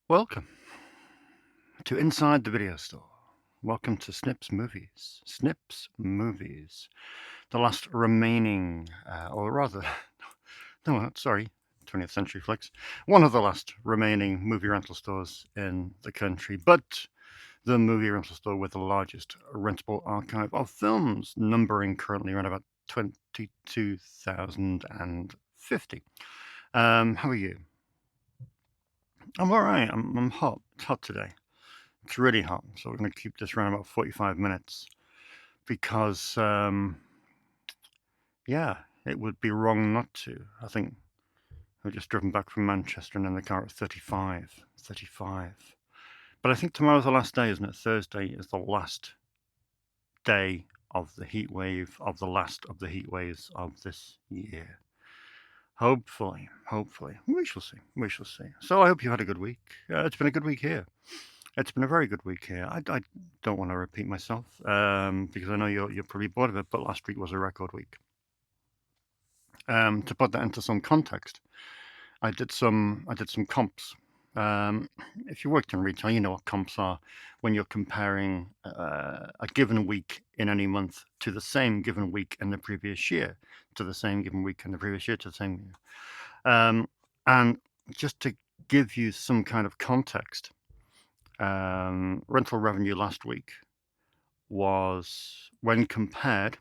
Welcome to Inside the Video Store. Welcome to Snips Movies. Snips Movies. The last remaining, or rather, no, sorry, 20th Century Flicks. One of the last remaining movie rental stores in the country, but the movie rental store with the largest rentable archive of films, numbering currently around about 22,050. How are you? I'm all right. I'm hot. It's hot today. It's really hot, so we're going to keep this around about 45 minutes because, yeah, it would be wrong not to. I think I've just driven back from Manchester and in the car at 35. But I think tomorrow's the last day, isn't it? Thursday is the last day of the heat wave, of the last of the heat waves of this year. Hopefully. We shall see. So I hope you had a good week. It's been a good week here. It's been a very good week here. I don't want to repeat myself because I know you're probably bored of it, but last week was a record week. To put that into some context, I did some comps. If you worked in retail, you know what comps are when you're comparing a given week in any month to the same given week in the previous year, to the same given week in the previous year, to the same year. And just to give you some kind of context, rental revenue last week was, when compared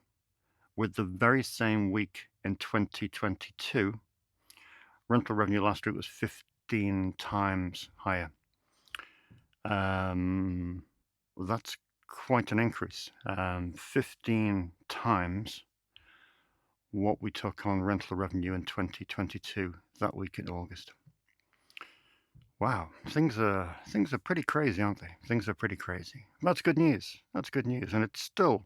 with the very same week in 2022, rental revenue last week was 15 times higher. That's quite an increase. 15 times what we took on rental revenue in 2022 that week in August. Wow, things are pretty crazy, aren't they? Things are pretty crazy. That's good news. And it's still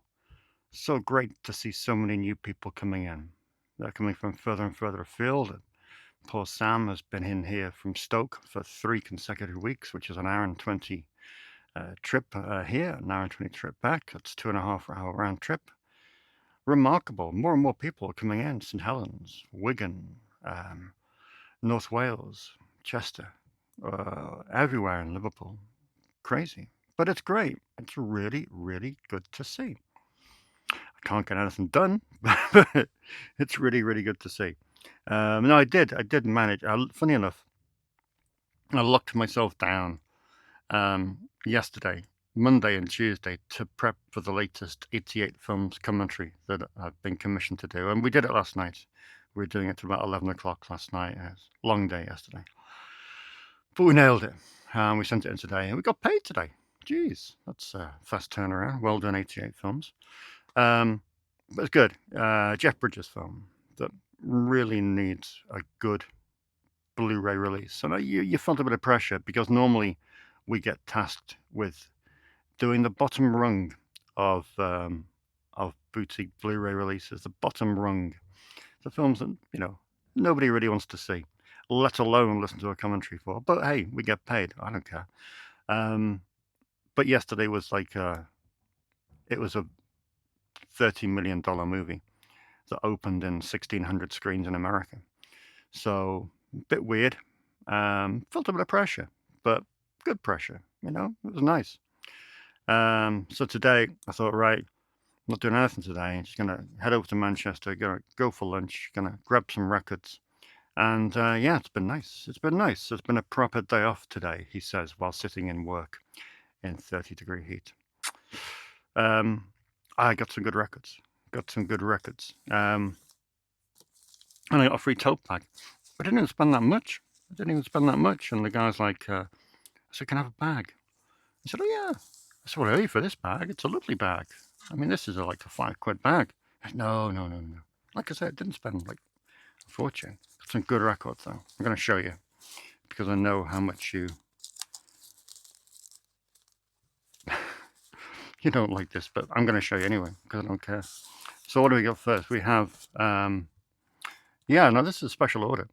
so great to see so many new people coming in. They're coming from further and further afield. Poor Sam has been in here from Stoke for 3 consecutive weeks, which is an hour and 20 trip here, an hour and 20 trip back. That's 2.5 hour round trip. Remarkable. More and more people are coming in. St Helens, Wigan, North Wales, Chester, everywhere in Liverpool. Crazy. But it's great. It's really, really good to see. I can't get anything done, but it's really, really good to see. No, I did manage. Funny enough, I locked myself down yesterday, Monday and Tuesday, to prep for the latest 88 Films commentary that I've been commissioned to do. And we did it last night. We were doing it till about 11 o'clock last night. It was a long day yesterday. But we nailed it. We sent it in today, and we got paid today. Jeez, that's a fast turnaround. Well done, 88 Films. But it's good. Jeff Bridges' film that really needs a good Blu-ray release. And you felt a bit of pressure because normally we get tasked with doing the bottom rung of boutique Blu-ray releases, the bottom rung, the films that nobody really wants to see, let alone listen to a commentary for. But hey, we get paid. I don't care. But yesterday was like it was a $30 million movie that opened in 1,600 screens in America. So a bit weird. Felt a bit of pressure, but good pressure. It was nice. So today I thought, right, I'm not doing anything today. I'm just gonna head over to Manchester, gonna go for lunch, gonna grab some records. And yeah, it's been nice. It's been a proper day off today, he says, while sitting in work in 30-degree heat. I got some good records. And I got a free tote bag. I didn't even spend that much. And the guy's like, I said, can I have a bag? He said, oh yeah. I said, well, I owe you for this bag. It's a lovely bag. I mean, this is like a £5 bag. I said, no. Like I said, I didn't spend like a fortune. Got some good records though. I'm going to show you because I know how much you don't like this, but I'm going to show you anyway because I don't care. So what do we got first? We have, this is a special order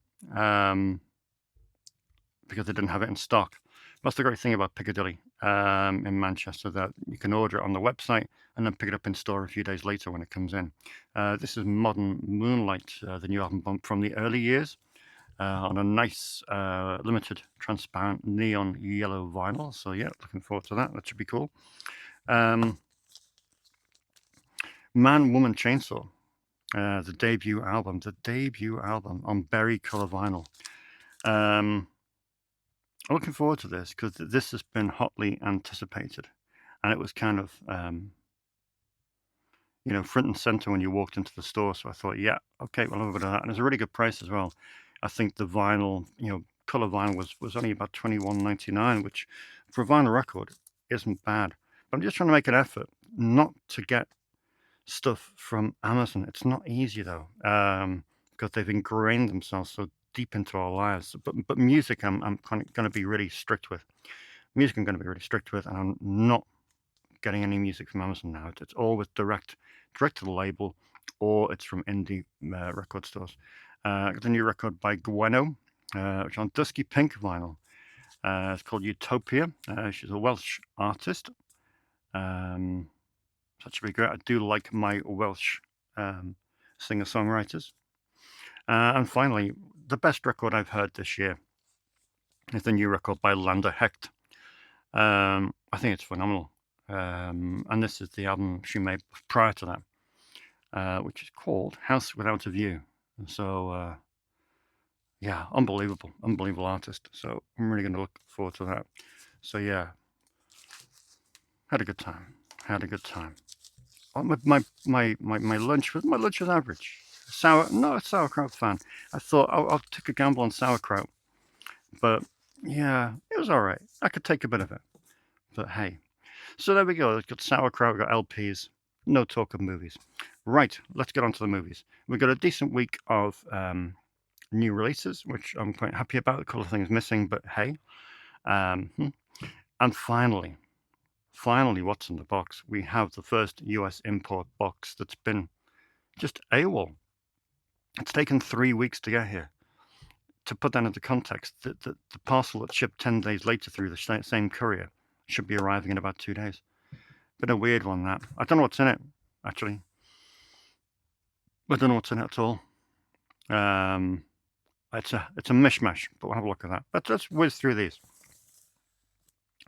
because they didn't have it in stock. That's the great thing about Piccadilly in Manchester, that you can order it on the website and then pick it up in store a few days later when it comes in. This is Modern Moonlight, the new album from the early years, on a nice limited transparent neon yellow vinyl. So yeah, looking forward to that. That should be cool. Man, Woman, Chainsaw, the debut album on berry color vinyl. I'm looking forward to this because this has been hotly anticipated, and it was kind of front and center when you walked into the store. So I thought, yeah, okay, we'll have a bit of that, and it's a really good price as well. I think the vinyl, color vinyl was only about $21.99, which for a vinyl record isn't bad. But I'm just trying to make an effort not to get stuff from Amazon. It's not easy though, because they've ingrained themselves so deep into our lives. But music, I'm kind of going to be really strict with. Music, I'm going to be really strict with, and I'm not getting any music from Amazon now. It's always direct to the label, or it's from indie record stores. Got a new record by Gweno, which is on Dusky Pink vinyl. It's called Utopia. She's a Welsh artist. That should be great. I do like my Welsh singer-songwriters. And finally, the best record I've heard this year is the new record by Landa Hecht. I think it's phenomenal. And this is the album she made prior to that, which is called House Without a View. And so, yeah, unbelievable artist. So I'm really going to look forward to that. So yeah, had a good time. My lunch was average. Not a sauerkraut fan. I thought I'll take a gamble on sauerkraut, but yeah, it was all right. I could take a bit of it, but hey. So there we go. We've got sauerkraut, we've got LPs. No talk of movies. Right, let's get on to the movies. We've got a decent week of new releases, which I'm quite happy about. A couple of things missing, but hey. And finally, what's in the box? We have the first US import box that's been just AWOL. It's taken 3 weeks to get here. To put that into context, the parcel that shipped 10 days later through the same courier should be arriving in about 2 days. Bit a weird one, that. I don't know what's in it, actually. I don't know what's in it at all. It's a mishmash, but we'll have a look at that. But let's whiz through these.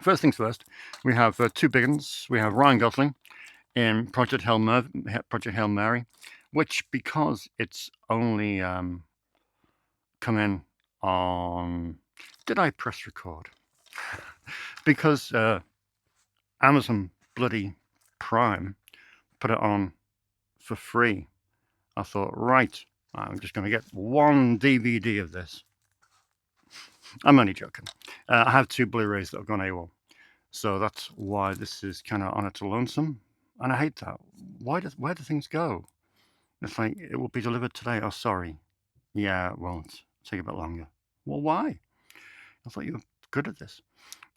First things first, we have two big ones. We have Ryan Gosling in Project Hail Mary, which, because it's only come in on... Did I press record? Because Amazon bloody Prime put it on for free. I thought, right, I'm just going to get one DVD of this. I'm only joking. I have 2 Blu-rays that have gone AWOL. So that's why this is kind of on its lonesome. And I hate that. Where do things go? It's like, it will be delivered today. Oh, sorry. Yeah, it won't. It'll take a bit longer. Well, why? I thought you were good at this.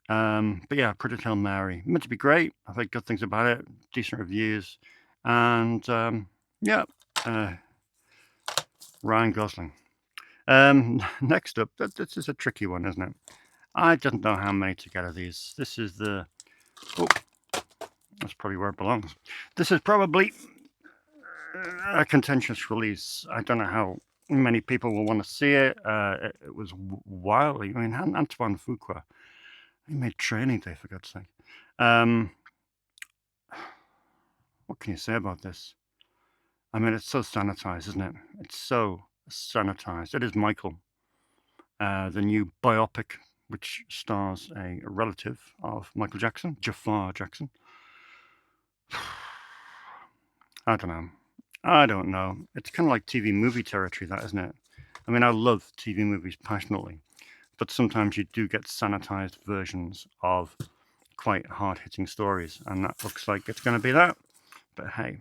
But yeah, Project Hail Mary. Meant to be great. I've heard good things about it. Decent reviews. And yeah, Ryan Gosling. Next up, this is a tricky one, isn't it? I don't know how many to get of these. This is the... Oh, that's probably where it belongs. This is probably a contentious release. I don't know how many people will want to see it. It was wildly... I mean, Antoine Fuqua, he made Training Day, for God's sake. What can you say about this? I mean, it's so sanitized, isn't it? It's so sanitized. It is Michael, the new biopic, which stars a relative of Michael Jackson, Jafar Jackson. I don't know. It's kind of like TV movie territory, that, isn't it? I mean, I love TV movies passionately, but sometimes you do get sanitized versions of quite hard-hitting stories, and that looks like it's going to be that. But hey.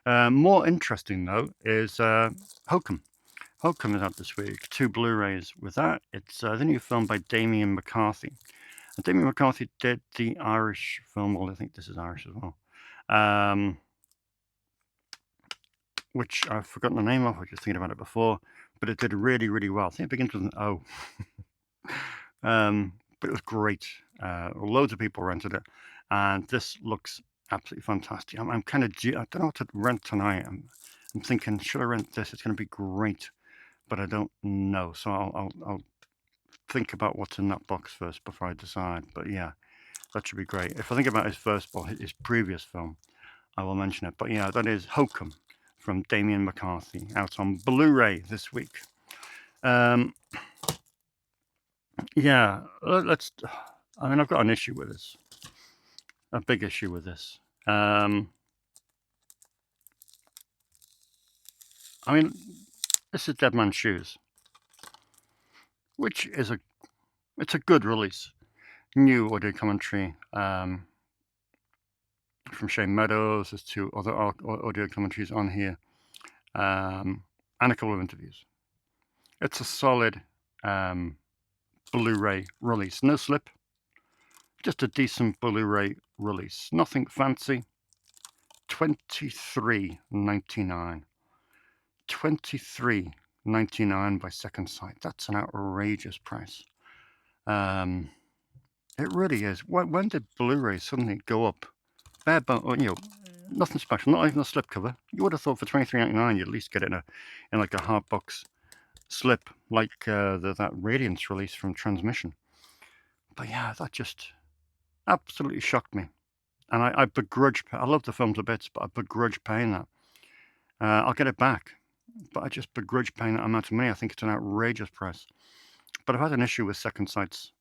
More interesting, though, is Hokum. Hokum is out this week. 2 Blu-rays with that. It's the new film by Damien McCarthy. And Damien McCarthy did the Irish film. Well, I think this is Irish as well. Which I've forgotten the name of. I was just thinking about it before. But it did really, really well. I think it begins with an O. But it was great. Loads of people rented it, and this looks absolutely fantastic. I'm kind of I don't know what to rent tonight. I'm thinking, should I rent this? It's going to be great, but I don't know. So I'll think about what's in that box first before I decide. But yeah, that should be great. If I think about his previous film, I will mention it. But yeah, that is Hokum from Damien McCarthy, out on Blu-ray this week. Yeah, let's. I mean, I've got an issue with this, a big issue with this. I mean, this is Dead Man's Shoes, which is it's a good release. New audio commentary from Shane Meadows. There's 2 other audio commentaries on here, and a couple of interviews. It's a solid Blu-ray release. No slip, just a decent Blu-ray release. Nothing fancy. $23.99. $23.99 by Second Sight. That's an outrageous price. It really is. When did Blu-ray suddenly go up? Bare bone, nothing special. Not even a slipcover. You would have thought for $23.99 you'd at least get it in like a hard box slip, like that Radiance release from Transmission. But yeah, that just absolutely shocked me, and I begrudge. I love the film to bits, but I begrudge paying that. I'll get it back, but I just begrudge paying that amount of money. I think it's an outrageous price. But I've had an issue with Second Sight's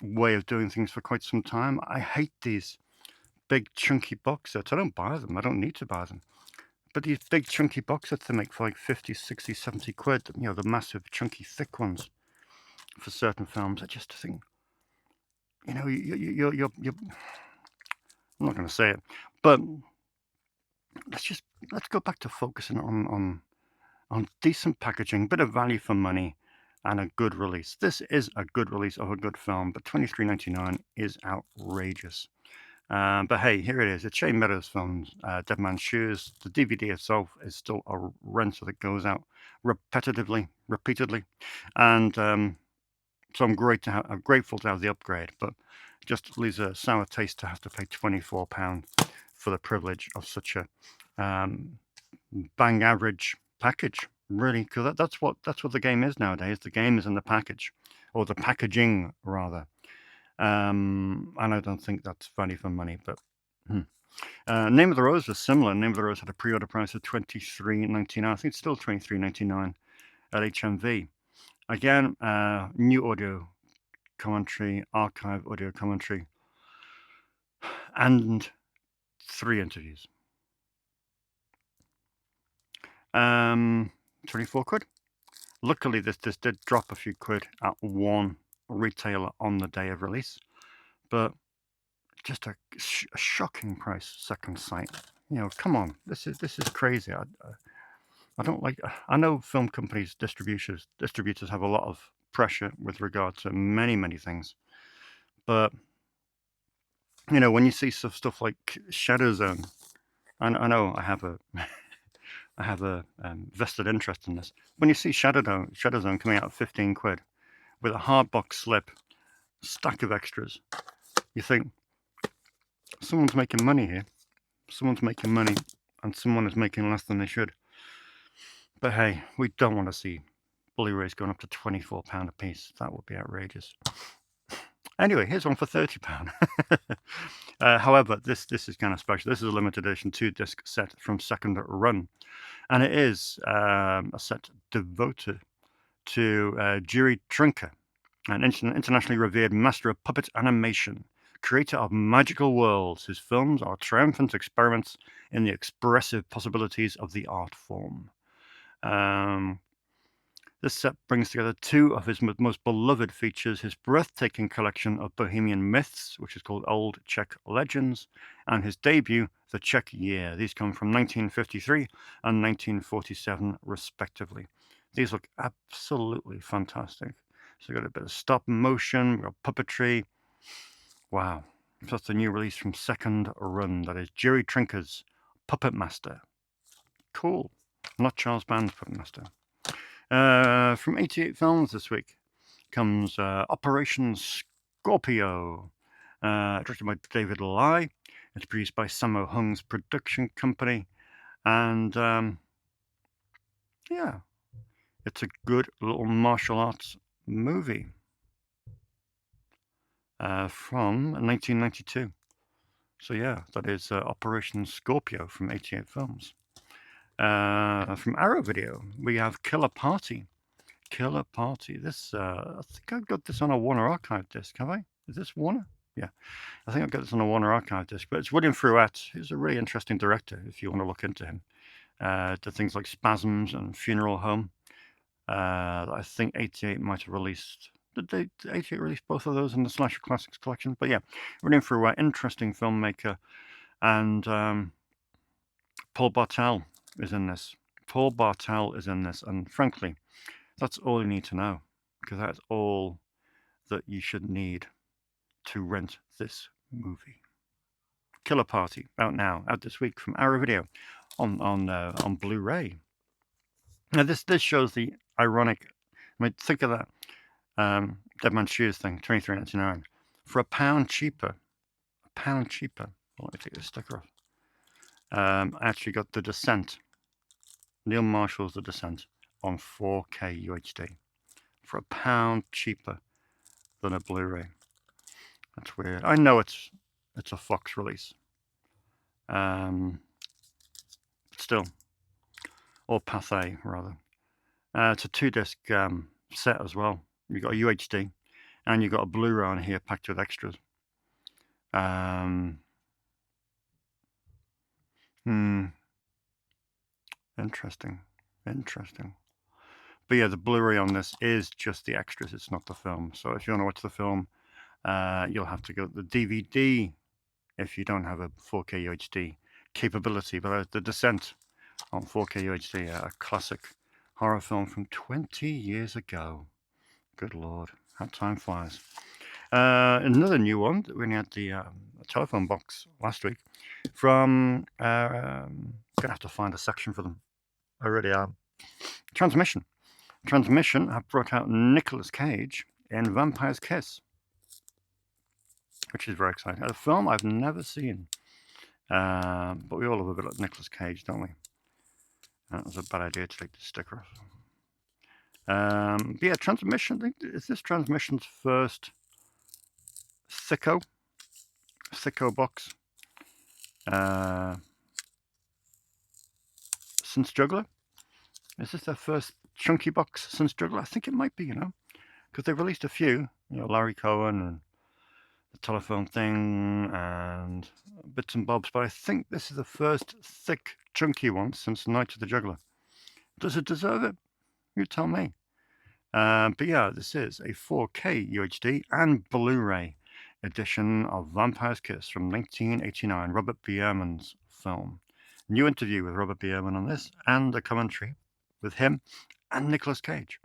way of doing things for quite some time. I hate these big chunky box sets. I don't buy them. I don't need to buy them. But these big chunky box sets they make for like 50, 60, 70 quid, the massive chunky thick ones for certain films, I just think, you're I'm not going to say it, but let's go back to focusing on decent packaging, bit of value for money, and a good release. This is a good release of a good film, but $23.99 is outrageous. But hey, here it is. It's Shane Meadows' film, Dead Man's Shoes. The DVD itself is still a rental that goes out repeatedly, and so I'm grateful to have the upgrade, but just leaves a sour taste to have to pay £24 for the privilege of such a bang average package. Really, because that's what the game is nowadays. The game is in the package, or the packaging rather. And I don't think that's value for money, but Name of the Rose was similar. Name of the Rose had a pre-order price of $23.99. I think it's still $23.99 at HMV. Again, new audio commentary, archive audio commentary, and 3 interviews. 24 quid. Luckily, this did drop a few quid at one retailer on the day of release, but just a shocking price. Second Sight. Come on, this is crazy. I don't like. I know film companies, distributors have a lot of pressure with regard to many things, but when you see stuff like Shadow Zone, I know I have a vested interest in this. When you see Shadow Zone coming out at 15 quid with a hard box slip, stack of extras, you think someone's making money here. Someone's making money, and someone is making less than they should. But hey, we don't want to see Blu-rays going up to £24 a piece. That would be outrageous. Anyway, here's one for £30. However, this is kind of special. This is a limited edition 2-disc set from Second Run, and it is a set devoted to Jiri Trinka, an internationally revered master of puppet animation, creator of magical worlds whose films are triumphant experiments in the expressive possibilities of the art form. This set brings together 2 of his most beloved features, his breathtaking collection of Bohemian myths, which is called Old Czech Legends, and his debut, The Czech Year. These come from 1953 and 1947, respectively. These look absolutely fantastic. So we've got a bit of stop motion, we've got puppetry. Wow. That's the new release from Second Run. That is Jiri Trinka's Puppet Master. Cool. Not Charles Band's Puppet Master. From 88 Films this week comes Operation Scorpio, directed by David Lai. It's produced by Sammo Hung's production company. And yeah, it's a good little martial arts movie from 1992. So yeah, that is Operation Scorpio from 88 Films. From Arrow Video, we have Killer Party. Killer Party. This, I think I've got this on a Warner Archive disc, have I? Is this Warner? Yeah, I think I've got this on a Warner Archive disc, but it's William Fruet. He's a really interesting director if you want to look into him. Did things like Spasms and Funeral Home. I think 88 might have released. Did 88 release both of those in the Slasher Classics collection? But yeah, William Fruet, interesting filmmaker. And Paul Bartel is in this. Paul Bartel is in this. And frankly, that's all you need to know, because that's all that you should need to rent this movie. Killer Party, out now, out this week from Arrow Video on Blu-ray. Now this shows the ironic. I mean, think of that Dead Man's Shoes thing, $23.99 for £1 cheaper. £1 cheaper. Well, let me take this sticker off. I actually got The Descent. Neil Marshall's The Descent on 4K UHD for £1 cheaper than a Blu-ray. That's weird. I know it's a Fox release. But still, or Pathé rather. It's a 2-disc set as well. You got a UHD, and you got a Blu-ray on here packed with extras. Interesting. But yeah, the Blu-ray on this is just the extras. It's not the film. So if you want to watch the film, you'll have to go the DVD if you don't have a 4K UHD capability. But The Descent on 4K UHD, a classic horror film from 20 years ago. Good Lord, how time flies. Another new one that we had the telephone box last week from. I'm gonna have to find a section for them. I really am. Transmission have brought out Nicolas Cage in Vampire's Kiss, which is very exciting. A film I've never seen, but we all love a bit of Nicolas Cage, don't we? That was a bad idea to take the sticker off. But yeah, Transmission. I think is this Transmission's first Sicko box since Juggler. Is this their first chunky box since Juggler? I think it might be, because they've released a few, Larry Cohen and the telephone thing and bits and bobs, but I think this is the first thick, chunky one since Night of the Juggler. Does it deserve it? You tell me. But yeah, this is a 4K UHD and Blu-ray edition of Vampire's Kiss from 1989, Robert B. Ehrman's film. New interview with Robert B. Ehrman on this, and a commentary with him and Nicolas Cage.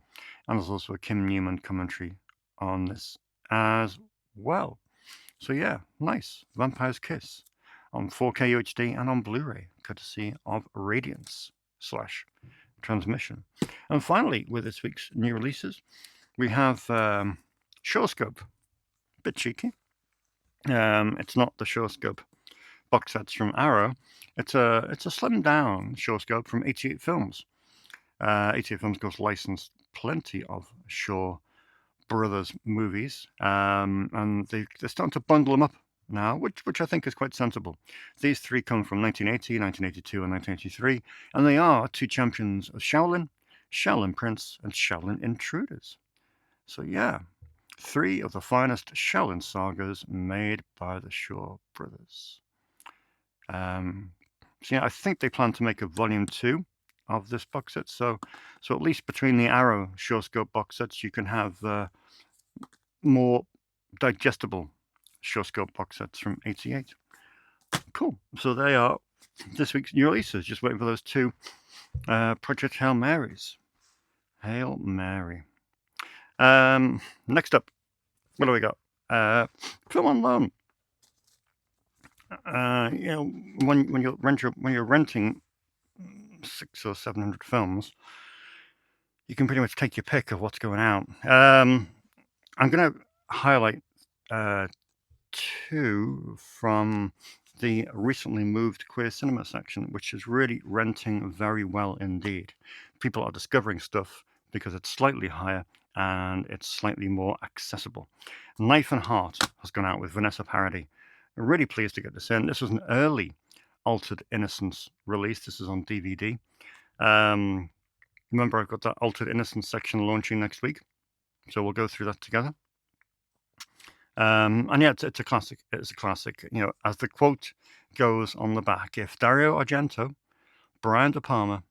And there's also a Kim Newman commentary on this as well. So yeah, nice. Vampire's Kiss on 4K UHD and on Blu-ray, courtesy of Radiance/Transmission. And finally, with this week's new releases, we have Shawscope. A bit cheeky. It's not the Shawscope box sets from Arrow. It's a slimmed down Shawscope from 88 Films. 88 Films, of course, licensed plenty of Shaw Brothers movies, and they're starting to bundle them up now, which I think is quite sensible. These three come from 1980, 1982, and 1983, and they are two champions of Shaolin, Shaolin Prince, and Shaolin Intruders. So yeah, three of the finest Shaolin sagas made by the Shaw Brothers. So yeah, I think they plan to make a volume 2 of this box set. So at least between the Arrow Shawscope box sets, you can have more digestible Shawscope box sets from 88. Cool. So they are this week's new releases. Just waiting for those two Project Hail Marys. Hail Mary. Next up, what do we got? Film on Loan. When you're renting 600 or 700 films, you can pretty much take your pick of what's going out. I'm going to highlight two from the recently moved queer cinema section, which is really renting very well indeed. People are discovering stuff because it's slightly higher and it's slightly more accessible. Knife and Heart has gone out with Vanessa Paradis. I'm really pleased to get this in. This was an early Altered Innocence release. This is on DVD. Remember, I've got that Altered Innocence section launching next week, so we'll go through that together. And yeah, it's a classic. It's a classic. You know, as the quote goes on the back, if Dario Argento, Brian De Palma,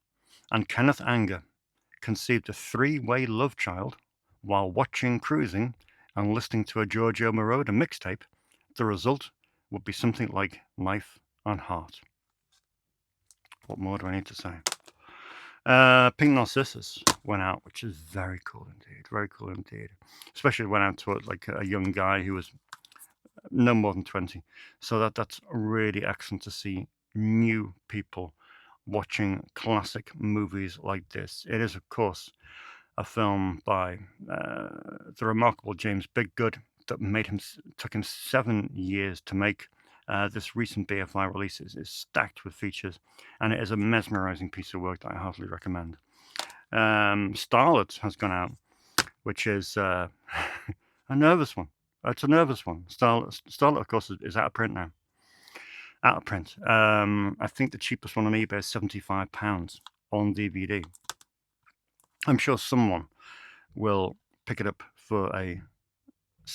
and Kenneth Anger conceived a three-way love child while watching Cruising and listening to a Giorgio Moroder mixtape, the result would be something like Knife and Heart. What more do I need to say? Pink Narcissus went out, which is very cool indeed. Very cool indeed. Especially went out to like a young guy who was no more than 20. So that's really excellent to see new people watching classic movies like this. It is, of course, a film by the remarkable James Biggood that took him 7 years to make. This recent BFI release is stacked with features, and it is a mesmerizing piece of work that I heartily recommend. Starlet has gone out, which is a nervous one. It's a nervous one. Starlet, of course, is out of print now. Out of print. I think the cheapest one on eBay is £75 on DVD. I'm sure someone will pick it up for a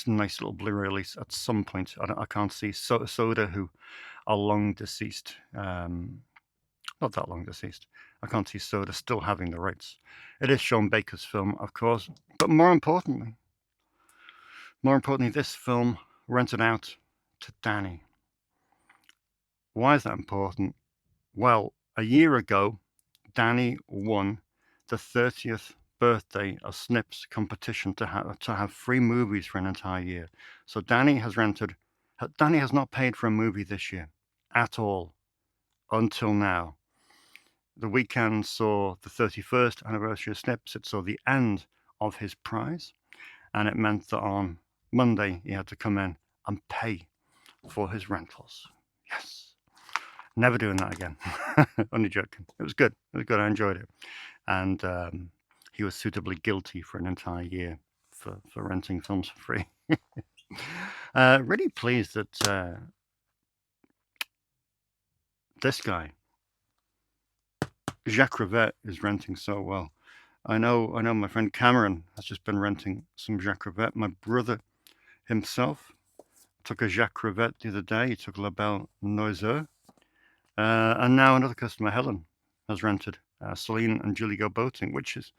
nice little Blu-ray release at some point. I can't see Soda, who are long deceased. Not that long deceased. I can't see Soda still having the rights. It is Sean Baker's film, of course, but more importantly, this film rented out to Danny. Why is that important? Well, a year ago, Danny won the 30th birthday of Snips competition to have free movies for an entire year. So Danny has not paid for a movie this year at all until now. The weekend saw the 31st anniversary of Snips. It saw the end of his prize, and it meant that on Monday he had to come in and pay for his rentals. Yes. Never doing that again. Only joking. It was good. It was good. I enjoyed it. And he was suitably guilty for an entire year for renting films for free. Really pleased that this guy, Jacques Rivette, is renting so well. I know my friend Cameron has just been renting some Jacques Rivette. My brother himself took a Jacques Rivette the other day. He took La Belle Noiseur. And now another customer, Helen, has rented Celine and Julie Go Boating, which is,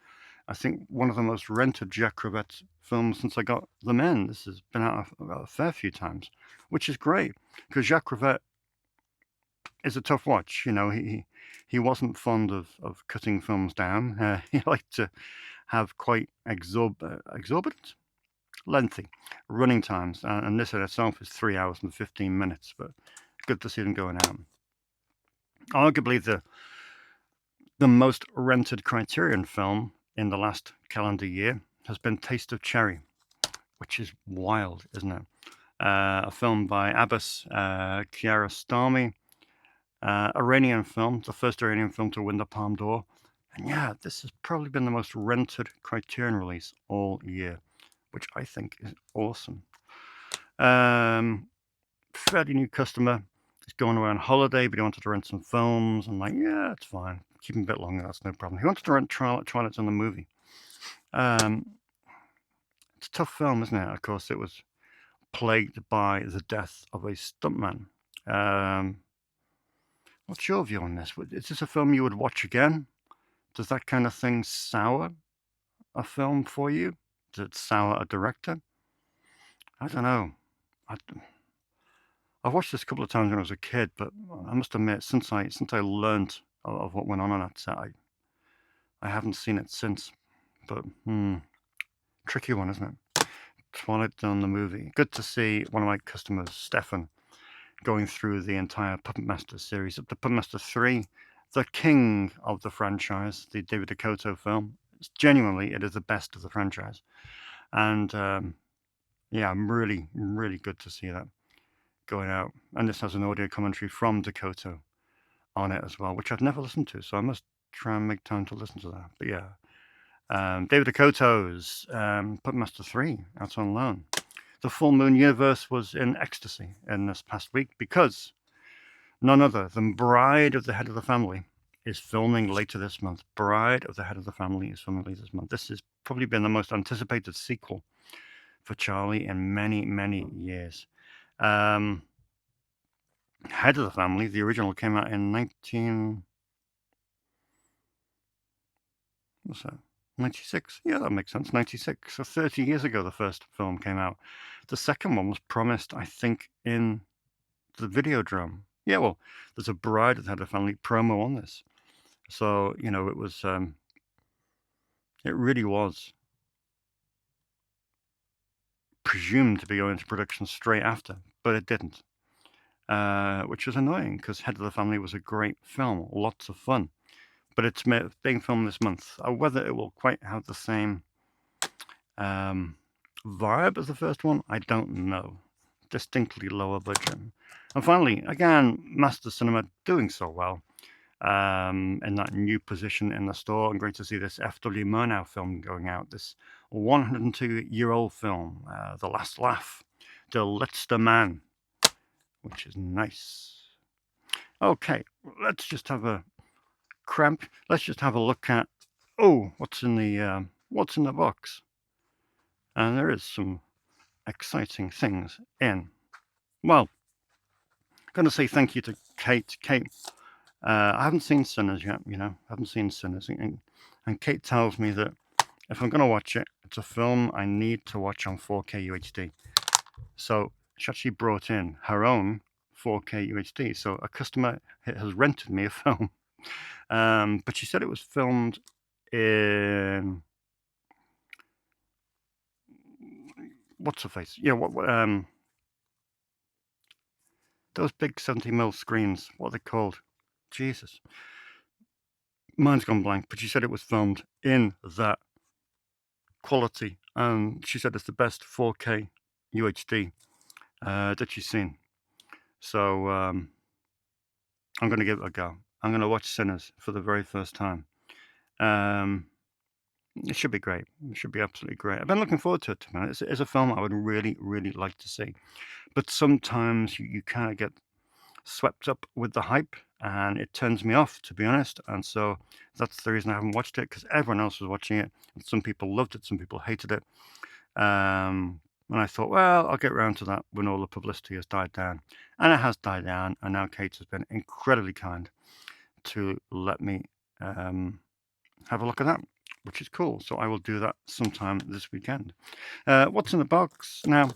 I think, one of the most rented Jacques Rivette films since I got them in. This has been out a fair few times, which is great, because Jacques Rivette is a tough watch. You know, he wasn't fond of cutting films down. He liked to have quite exorbitant, lengthy running times, and this in itself is 3 hours and 15 minutes, but good to see them going out. Arguably the most rented Criterion film in the last calendar year has been Taste of Cherry, which is wild, isn't it? A film by Abbas Kiarostami, Iranian film, the first Iranian film to win the Palme d'Or. And yeah, this has probably been the most rented Criterion release all year, which I think is awesome. Fairly new customer. He's going away on holiday, but he wanted to rent some films. I'm like, yeah, it's fine. Keep him a bit longer. That's no problem. He wanted to rent Twilight on the movie. It's a tough film, isn't it? Of course, it was plagued by the death of a stuntman. What's your view on this? Is this a film you would watch again? Does that kind of thing sour a film for you? Does it sour a director? I don't know. I've watched this a couple of times when I was a kid, but I must admit, since I learned of what went on that set, I haven't seen it since. But tricky one, isn't it? Twilight on the movie. Good to see one of my customers, Stefan, going through the entire Puppet Master series. Up to Puppet Master 3, the king of the franchise, the David DeCoteau film. Genuinely, it is the best of the franchise. And Yeah, really, really good to see that going out. And this has an audio commentary from Dakota on it as well, which I've never listened to, so I must try and make time to listen to that. But yeah, David Dakota's Puppetmaster 3 out on loan. The Full Moon Universe was in ecstasy in this past week because none other than Bride of the Head of the Family is filming later this month. Bride of the Head of the Family is filming later this month. This has probably been the most anticipated sequel for Charlie in many, many years. Head of the Family, the original, came out in 96? Yeah, that makes sense. 96. So 30 years ago, the first film came out. The second one was promised, I think, in the Videodrome. Yeah, well, there's a Bride of the Head of the Family promo on this. So, you know, it was, it really was presumed to be going into production straight after, but it didn't. Which was annoying because Head of the Family was a great film, lots of fun. But it's being filmed this month. Whether it will quite have the same vibe as the first one, I don't know. Distinctly lower budget. And finally, again, Master Cinema doing so well in that new position in the store. And great to see this F.W. Murnau film going out. This 102-year-old film, The Last Laugh, Der Letzte Mann, which is nice. Okay, let's just have a cramp. Let's just have a look at what's in the box. And there is some exciting things in. Well, I'm going to say thank you to Kate. Kate, I haven't seen Sinners yet. I haven't seen Sinners, and Kate tells me that if I'm going to watch it, it's a film I need to watch on 4K UHD. So she actually brought in her own 4K UHD. So a customer has rented me a film. But she said it was filmed in what's her face? Yeah, those big 70mm screens. What are they called? Jesus, mine's gone blank. But she said it was filmed in that quality, and she said it's the best 4K UHD that she's seen. So I'm going to give it a go. I'm going to watch Sinners for the very first time. It should be great. It should be absolutely great. I've been looking forward to it. Man. It's a film I would really, really like to see. But sometimes you kind of get swept up with the hype, and it turns me off, to be honest. And so that's the reason I haven't watched it, because everyone else was watching it. And some people loved it, some people hated it. And I thought, well, I'll get around to that when all the publicity has died down. And it has died down. And now Kate has been incredibly kind to let me have a look at that, which is cool. So I will do that sometime this weekend. What's in the box? Now,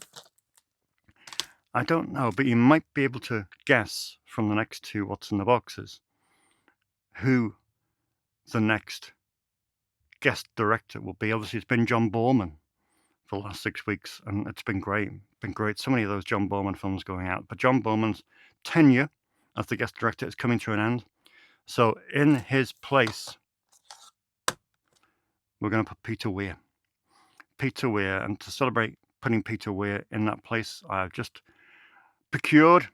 I don't know, but you might be able to guess from the next two what's in the boxes who the next guest director will be. Obviously, it's been John Borman for the last 6 weeks, and it's been great. So many of those John Borman films going out. But John Borman's tenure as the guest director is coming to an end. So in his place, we're going to put Peter Weir. Peter Weir, and to celebrate putting Peter Weir in that place, I've just procured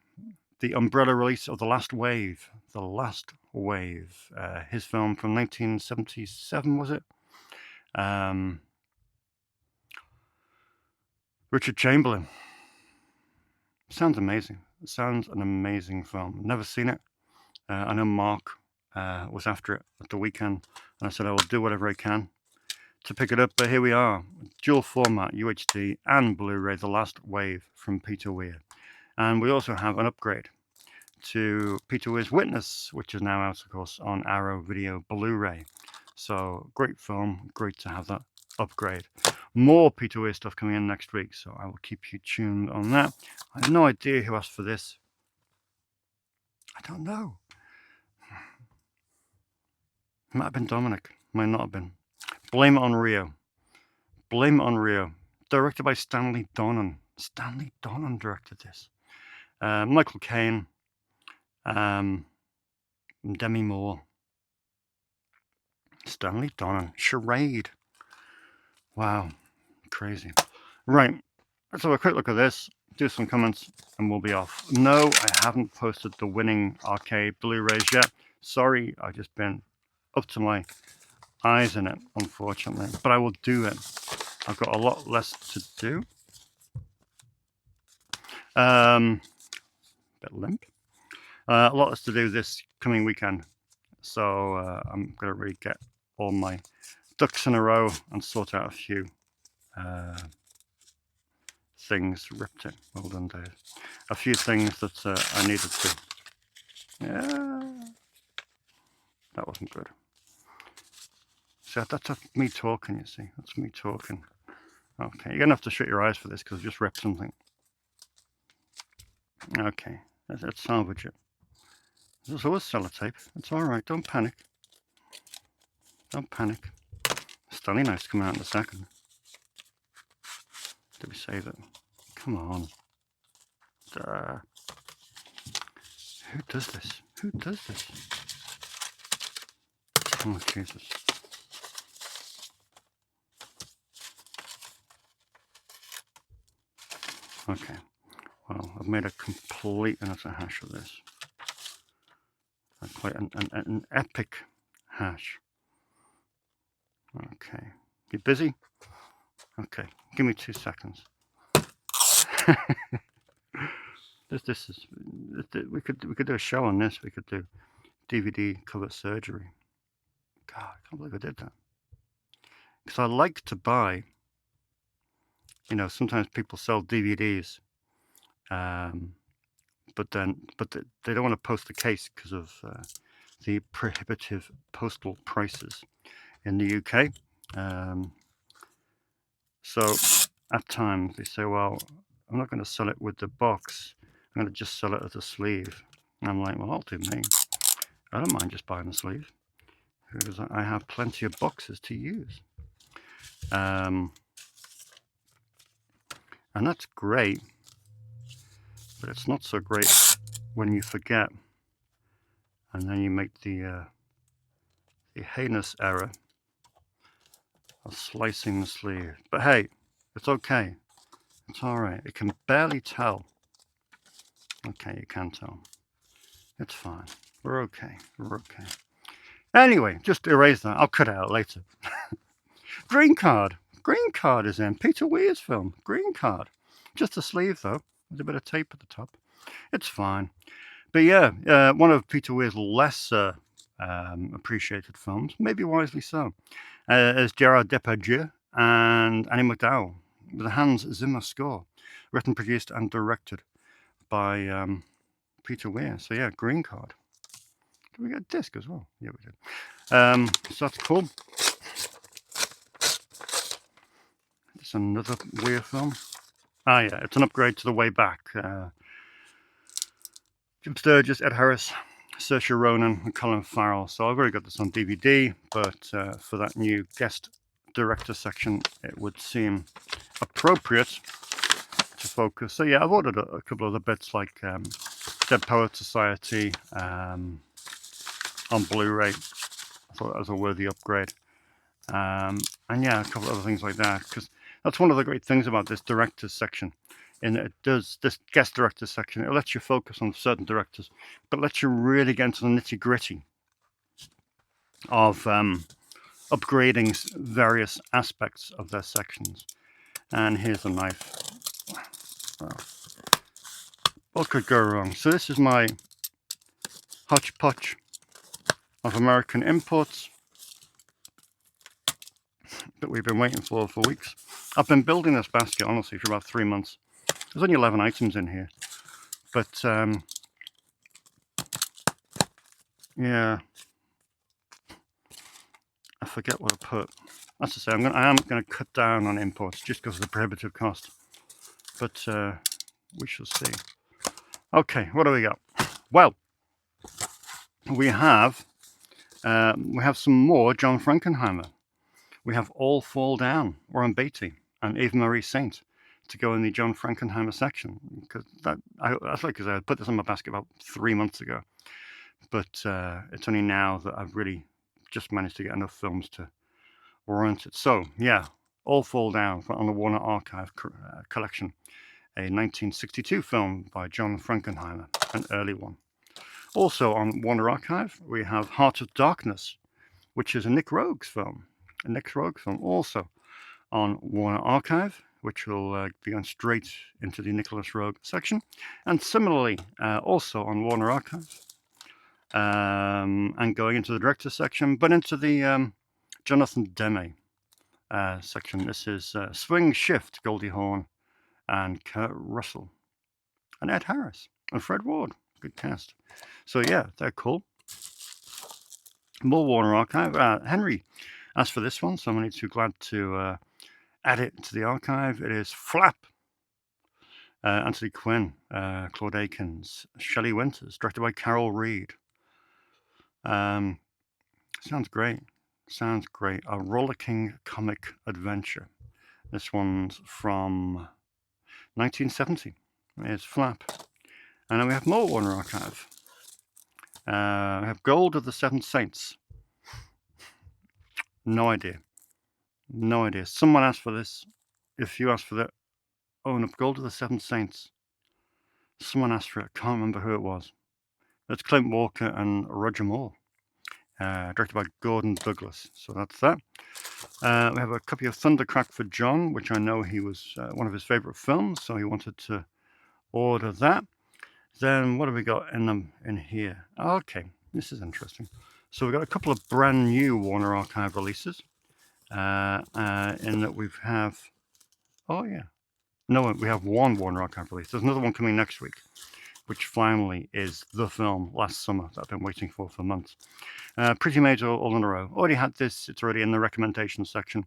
the umbrella release of The Last Wave. The Last Wave, his film from 1977, was it? Richard Chamberlain. Sounds amazing. It sounds an amazing film. Never seen it. I know Mark was after it at the weekend, and I said I will do whatever I can to pick it up. But here we are, dual format UHD and Blu-ray, The Last Wave from Peter Weir. And we also have an upgrade to Peter Weir's Witness, which is now out, of course, on Arrow Video Blu-ray. So great film, great to have that upgrade. More Peter Weir stuff coming in next week, so I will keep you tuned on that. I have no idea who asked for this. I don't know. Might have been Dominic, might not have been. Blame It on Rio. Blame It on Rio. Directed by Stanley Donen. Stanley Donen directed this. Michael Caine. Demi Moore. Stanley Donen. Charade. Wow. Crazy. Right. let's have a quick look at this, do some comments, and we'll be off. No, I haven't posted the winning arcade Blu-rays yet. Sorry, I've just been up to my eyes in it, unfortunately. But I will do it. I've got a lot less to do. Bit limp. A lot less to do this coming weekend. So I'm going to really get all my ducks in a row and sort out a few things. Ripped it. Well done, Dave. A few things that I needed to. Yeah. That wasn't good. So that's me talking, you see. That's me talking. Okay, you're going to have to shut your eyes for this because I just ripped something. Okay, let's salvage it. There's always sellotape. It's all right. Don't panic. Don't panic. Stanley knife's coming out in a second. Did we save it? Come on. Who does this? Who does this? Oh, Jesus. Okay. Well, I've made a complete and utter hash of this. Quite an epic hash. Okay. You busy? Okay. Give me 2 seconds. This is we could do a show on this. We could do DVD cover surgery. God, I can't believe I did that. Because I like to buy. You know, sometimes people sell DVDs, but they don't want to post the case because of the prohibitive postal prices in the UK. So at times they say, well, I'm not going to sell it with the box. I'm going to just sell it as a sleeve. And I'm like, well, I'll do me. I don't mind just buying the sleeve because I have plenty of boxes to use. And that's great, but it's not so great when you forget and then you make the heinous error of slicing the sleeve. But hey, it's okay. It's all right. It can barely tell. Okay, you can tell. It's fine. We're okay. We're okay. Anyway, just erase that. I'll cut it out later. Green Card. Green Card is in Peter Weir's film. Green Card. Just a sleeve, though, with a bit of tape at the top. It's fine. But yeah, one of Peter Weir's lesser appreciated films, maybe wisely so, is Gerard Depardieu and Annie MacDowell with a Hans Zimmer score, written, produced, and directed by Peter Weir. So yeah, Green Card. Did we get a disc as well? Yeah, we did. So that's cool. It's another Weir film. Ah, yeah, it's an upgrade to The Way Back. Jim Sturgis, Ed Harris, Saoirse Ronan, and Colin Farrell. So I've already got this on DVD, but for that new guest director section, it would seem appropriate to focus. So yeah, I've ordered a couple of the bits like Dead Poets Society on Blu-ray. I thought that was a worthy upgrade. And yeah, a couple of other things like that, because that's one of the great things about this directors section. And it does, this guest directors section, it lets you focus on certain directors, but lets you really get into the nitty-gritty of upgrading various aspects of their sections. And here's a knife. Well, what could go wrong? So this is my hodgepodge of American imports that we've been waiting for weeks. I've been building this basket, honestly, for about 3 months. There's only 11 items in here, but yeah, I forget what I put. That's to say, I am going to cut down on imports just because of the prohibitive cost, but we shall see. Okay, what do we got? Well, we have some more John Frankenheimer. We have All Fall Down, Warren Beatty, and Eva Marie Saint to go in the John Frankenheimer section, because that's like, because I put this in my basket about 3 months ago, but it's only now that I've really just managed to get enough films to warrant it. So yeah, All Fall Down on the Warner Archive collection, a 1962 film by John Frankenheimer, an early one. Also on Warner Archive, we have Heart of Darkness, which is a Nick Rogue's film. Also on Warner Archive, which will be going straight into the Nicholas Rogue section. And similarly, also on Warner Archive, and going into the director's section, but into the Jonathan Demme section. This is Swing Shift, Goldie Hawn, and Kurt Russell, and Ed Harris, and Fred Ward. Good cast. So yeah, they're cool. More Warner Archive. Henry asked for this one, so I'm only too glad to add it to the archive. It is Flap. Anthony Quinn, Claude Akins, Shelley Winters, directed by Carol Reed. Sounds great. Sounds great. A rollicking comic adventure. This one's from 1970. It's Flap. And then we have more Warner Archive. We have Gold of the Seven Saints. No idea. No idea. Someone asked for this. If you asked for that, oh, no, Gold of the Seven Saints. Someone asked for it. I can't remember who it was. It's Clint Walker and Roger Moore. Directed by Gordon Douglas. So that's that. We have a copy of Thundercrack for John, which I know he was one of his favorite films, so he wanted to order that. Then what have we got in here? Okay, this is interesting. So we've got a couple of brand new Warner Archive releases. In that we have, we have one Warner Archive release. There's another one coming next week, which finally is the film Last Summer that I've been waiting for months. Pretty Maids all in a row. Already had this. It's already in the recommendation section,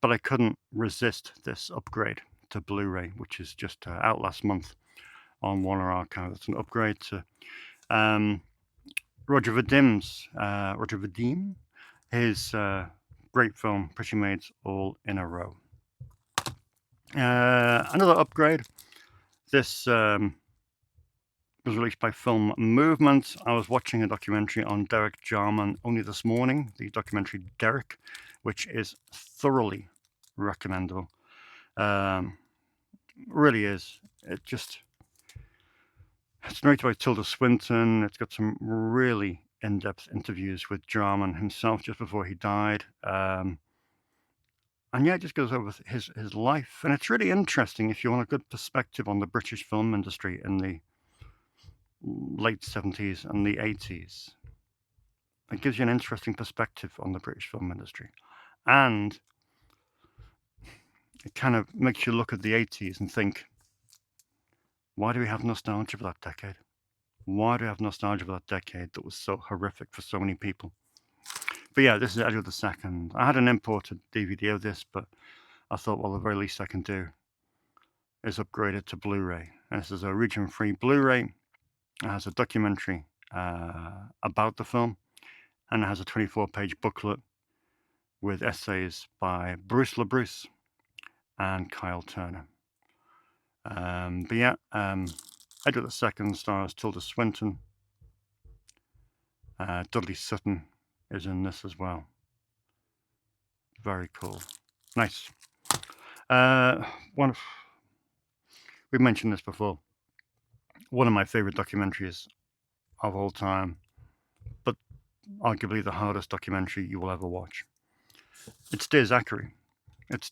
but I couldn't resist this upgrade to Blu-ray, which is just out last month on Warner Archive. It's an upgrade to Roger Vadim, his great film, Pretty Maids All in a Row. Another upgrade. This was released by Film Movement. I was watching a documentary on Derek Jarman only this morning, the documentary Derek, which is thoroughly recommendable. Really is. It's narrated by Tilda Swinton. It's got some really in-depth interviews with Jarman himself just before he died. And yeah, it just goes over his life. And it's really interesting if you want a good perspective on the British film industry in the late 70s and the 80s. It gives you an interesting perspective on the British film industry. And it kind of makes you look at the 80s and think, why do we have nostalgia for that decade? Why do we have nostalgia for that decade that was so horrific for so many people? But yeah, this is Edward II. I had an imported DVD of this, but I thought, well, the very least I can do is upgrade it to Blu-ray. And this is a region-free Blu-ray. It has a documentary about the film, and it has a 24-page booklet with essays by Bruce LaBruce and Kyle Turner. But yeah, Edward II stars Tilda Swinton. Dudley Sutton is in this as well. Very cool. Nice. We've mentioned this before. One of my favorite documentaries of all time, but arguably the hardest documentary you will ever watch. It's Dear Zachary. It's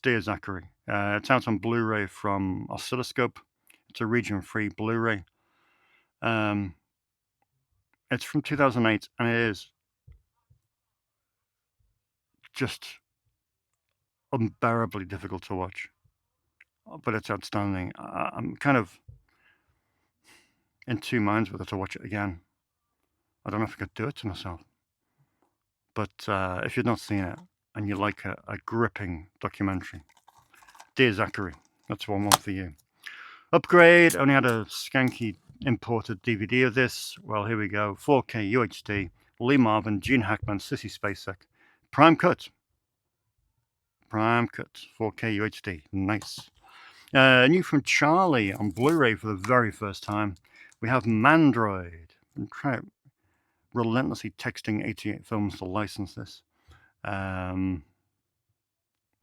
out on Blu-ray from Oscilloscope. It's a region-free Blu-ray. It's from 2008, and it is just unbearably difficult to watch. But it's outstanding. I'm kind of in two minds whether to watch it again. I don't know if I could do it to myself. But if you've not seen it and you like a gripping documentary, Dear Zachary, that's one for you. Upgrade, only had a skanky imported DVD of this. Well, here we go. 4K UHD, Lee Marvin, Gene Hackman, Sissy Spacek. Prime Cut, 4K UHD, nice. New from Charlie on Blu-ray for the very first time. We have Mandroid. I'm relentlessly texting 88 Films to license this.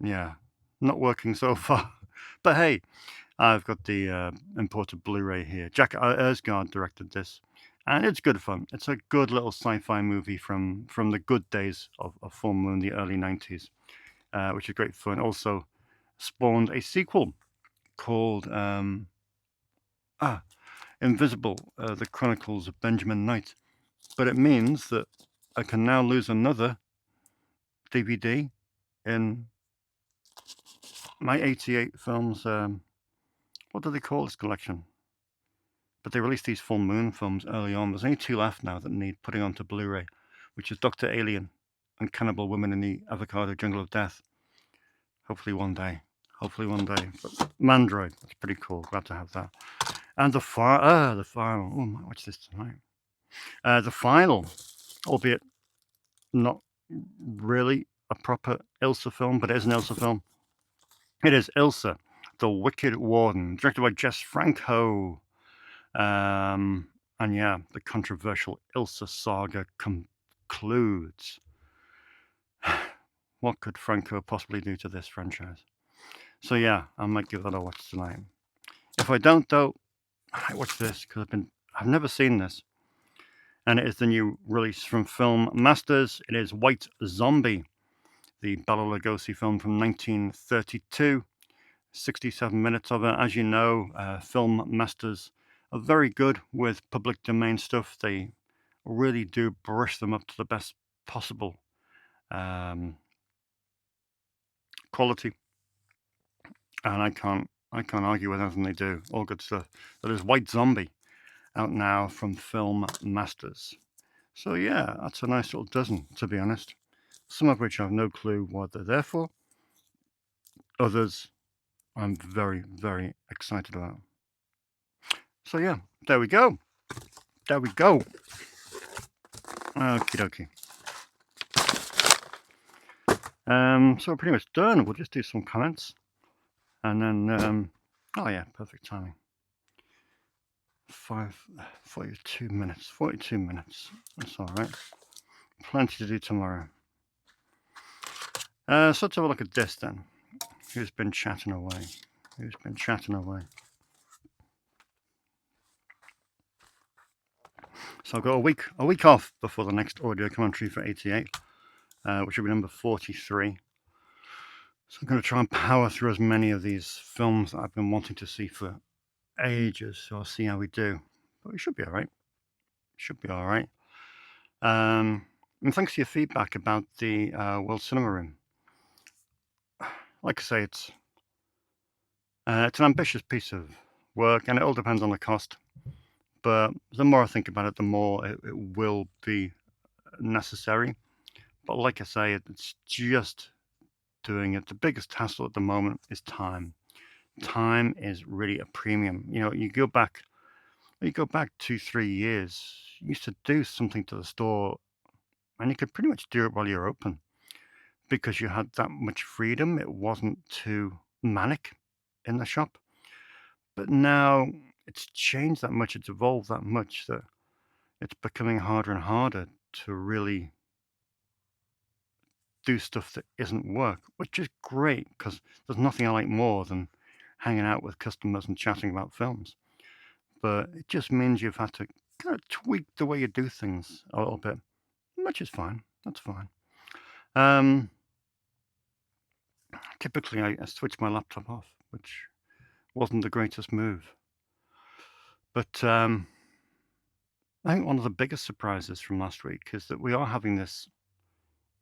Yeah, not working so far. But hey, I've got the imported Blu-ray here. Jack Ersgaard directed this, and it's good fun. It's a good little sci-fi movie from the good days of Full Moon, the early 90s, which is great fun. Also spawned a sequel called Invisible, The Chronicles of Benjamin Knight. But it means that I can now lose another DVD in my 88 films. What do they call this collection? But they released these Full Moon films early on. There's only 2 left now that need putting onto Blu-ray, which is Dr. Alien and Cannibal Women in the Avocado Jungle of Death. Hopefully one day. But Mandroid, that's pretty cool. Glad to have that. And the final. Oh, I might watch this tonight. The final, albeit not really a proper Ilsa film, but it is an Ilsa film. It is Ilsa, The Wicked Warden, directed by Jess Franco. And yeah, the controversial Ilsa saga concludes. What could Franco possibly do to this franchise? So yeah, I might give that a watch tonight. If I don't, though, I might watch this because I've never seen this. And it is the new release from Film Masters. It is White Zombie, the Bela Lugosi film from 1932. 67 minutes of it. As you know, Film Masters are very good with public domain stuff. They really do brush them up to the best possible quality. And I can't argue with anything they do. All good stuff. That is White Zombie, out now from Film Masters. So yeah, that's a nice little dozen, to be honest. Some of which I have no clue what they're there for. Others I'm very, very excited about. So yeah, there we go. Okie dokie. So we're pretty much done. We'll just do some comments. And then, oh yeah, perfect timing. 42 minutes. 42 minutes. That's all right. Plenty to do tomorrow. So let's have a look at this then. Who's been chatting away? So I've got a week off before the next audio commentary for 88, which will be number 43. So I'm going to try and power through as many of these films that I've been wanting to see for ages. So I'll see how we do. But we should be all right. And thanks for your feedback about the World Cinema Room. Like I say, it's an ambitious piece of work, and it all depends on the cost. But the more I think about it, the more it will be necessary. But like I say, it's just doing it. The biggest hassle at the moment is time. Time is really a premium. You know, you go back 2-3 years, you used to do something to the store, and you could pretty much do it while you're open because you had that much freedom. It wasn't too manic in the shop. But now it's changed that much, it's evolved that much that it's becoming harder and harder to really do stuff that isn't work, which is great because there's nothing I like more than hanging out with customers and chatting about films. But it just means you've had to kind of tweak the way you do things a little bit, which is fine. That's fine. Typically, I switch my laptop off, which wasn't the greatest move. But I think one of the biggest surprises from last week is that we are having this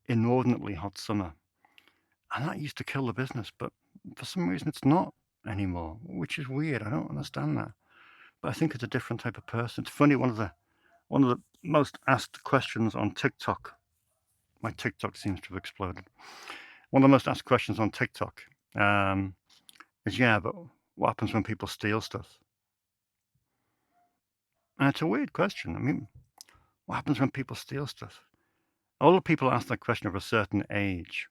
inordinately hot summer. And that used to kill the business, but for some reason it's not anymore, which is weird. I don't understand that. But I think it's a different type of person. It's funny, one of the most asked questions on TikTok. My TikTok seems to have exploded. One of the most asked questions on TikTok is, yeah, but what happens when people steal stuff? And it's a weird question. I mean, what happens when people steal stuff? All the people ask that question of a certain age,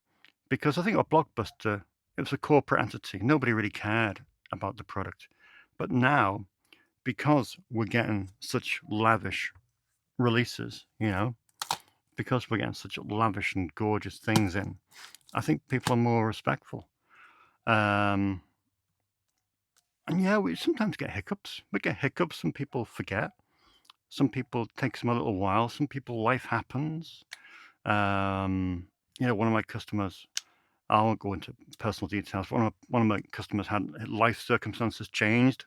because I think at Blockbuster, it was a corporate entity. Nobody really cared about the product. But now, because we're getting such lavish releases, you know, because we're getting such lavish and gorgeous things in, I think people are more respectful. And yeah, we sometimes get hiccups. We get hiccups. Some people forget. Some people it takes them a little while. Some people life happens. One of my customers, I won't go into personal details. One of my customers had life circumstances changed,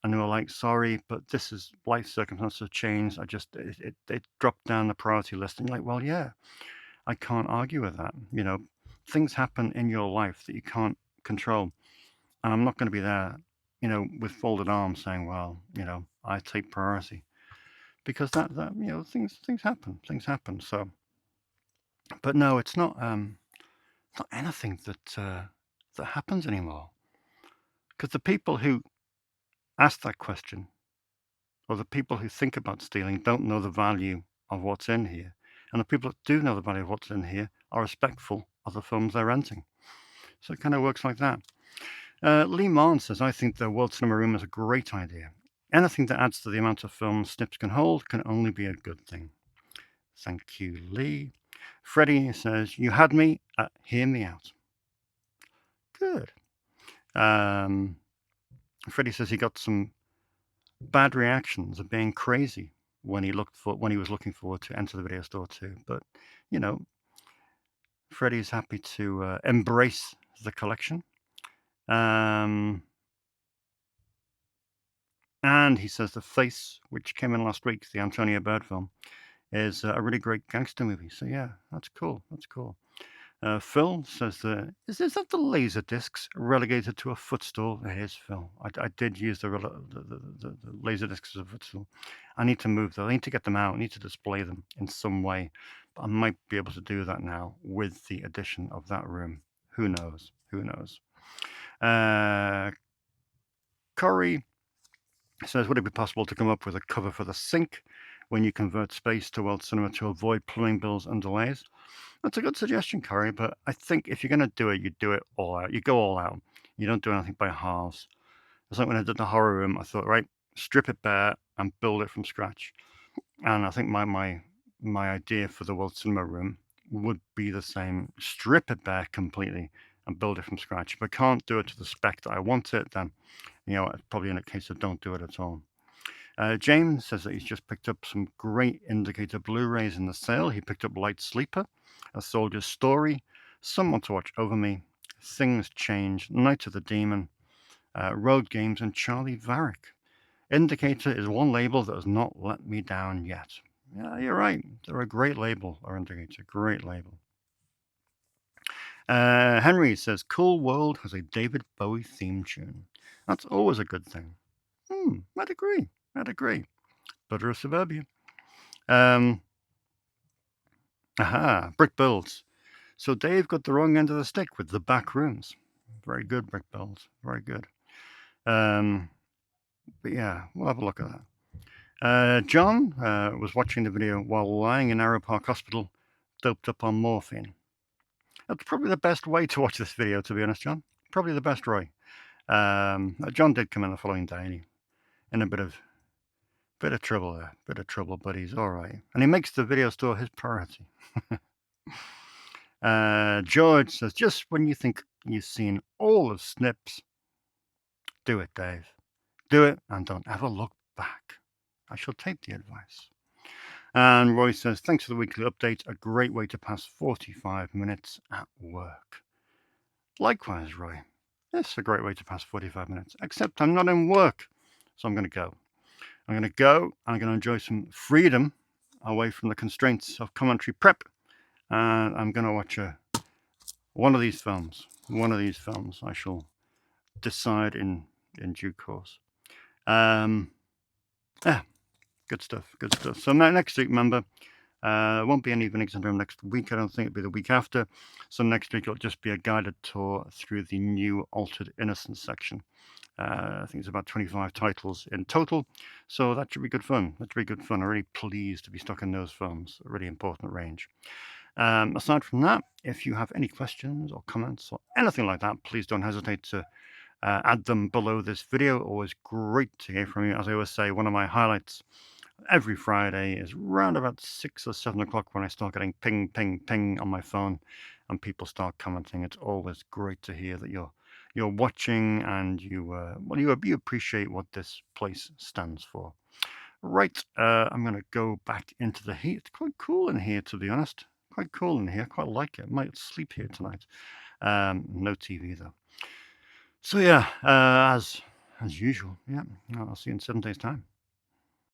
and they were like, "Sorry, but this is life circumstances changed. It dropped down the priority list." And you're like, "Well, yeah, I can't argue with that. Things happen in your life that you can't control, and I'm not going to be there, with folded arms saying, well, I take priority because that things happen. So, but no, it's not anything that happens anymore because the people who ask that question or the people who think about stealing don't know the value of what's in here, and the people that do know the value of what's in here are respectful of the films they're renting. So it kind of works like that. Lee Marn says, I think the World Cinema Room is a great idea. Anything that adds to the amount of films Snips can hold can only be a good thing. Thank you, Lee. Freddie says, you had me at hear me out. Good. Freddie says he got some bad reactions of being crazy when he was looking forward to Enter the Video Store too. But, Freddie's happy to embrace the collection. And he says The Face, which came in last week, the Antonio Bird film, is a really great gangster movie. So yeah, that's cool. That's cool. Phil says is that the laser discs relegated to a footstool? It is, Phil. I did use the laser discs as a footstool. I need to move them. I need to get them out. I need to display them in some way. But I might be able to do that now with the addition of that room. Who knows? Who knows? Corey says, would it be possible to come up with a cover for the sink when you convert space to World Cinema to avoid plumbing bills and delays? That's a good suggestion, Corey, but I think if you're going to do it, you do it all out. You go all out. You don't do anything by halves. It's like when I did the horror room, I thought, right, strip it bare and build it from scratch. And I think my idea for the World Cinema Room would be the same. Strip it bare completely and build it from scratch. If I can't do it to the spec that I want it, then, it's probably in a case of don't do it at all. James says that he's just picked up some great Indicator Blu-rays in the sale. He picked up Light Sleeper, A Soldier's Story, Someone to Watch Over Me, Things Change, Night of the Demon, Road Games, and Charlie Varick. Indicator is one label that has not let me down yet. Yeah, you're right. They're a great label, or Indicator. Great label. Henry says, Cool World has a David Bowie theme tune. That's always a good thing. I'd agree. Butter of Suburbia. Brick Builds. So Dave got the wrong end of the stick with the back rooms. Very good, Brick Builds. Very good. But yeah, we'll have a look at that. John was watching the video while lying in Arrow Park Hospital, doped up on morphine. That's probably the best way to watch this video, to be honest, John. Probably the best way. John did come in the following day, and he in a bit of trouble there. Bit of trouble, but he's all right. And he makes the video store his priority. George says, just when you think you've seen all of Snips, do it, Dave. Do it and don't ever look back. I shall take the advice. And Roy says, thanks for the weekly update. A great way to pass 45 minutes at work. Likewise, Roy. It's a great way to pass 45 minutes, except I'm not in work. So I'm going to go. I'm going to go and I'm going to enjoy some freedom away from the constraints of commentary prep. And I'm going to watch one of these films. One of these films. I shall decide in due course. Good stuff. So next week, remember, won't be any Evening Syndrome next week. I don't think it'll be the week after. So next week it'll just be a guided tour through the new Altered Innocence section. I think it's about 25 titles in total. So that should be good fun. I'm really pleased to be stuck in those films. A really important range. Aside from that, if you have any questions or comments or anything like that, please don't hesitate to add them below this video. Always great to hear from you. As I always say, one of my highlights every Friday is around about 6 or 7 o'clock when I start getting ping on my phone and people start commenting. It's always great to hear that you're you're watching and you appreciate what this place stands for. Right, I'm gonna go back into the heat. It's quite cool in here, to be honest. Quite cool in here. Quite like it. Might sleep here tonight. No TV though. So yeah, as usual. Yeah, I'll see you in 7 days' time.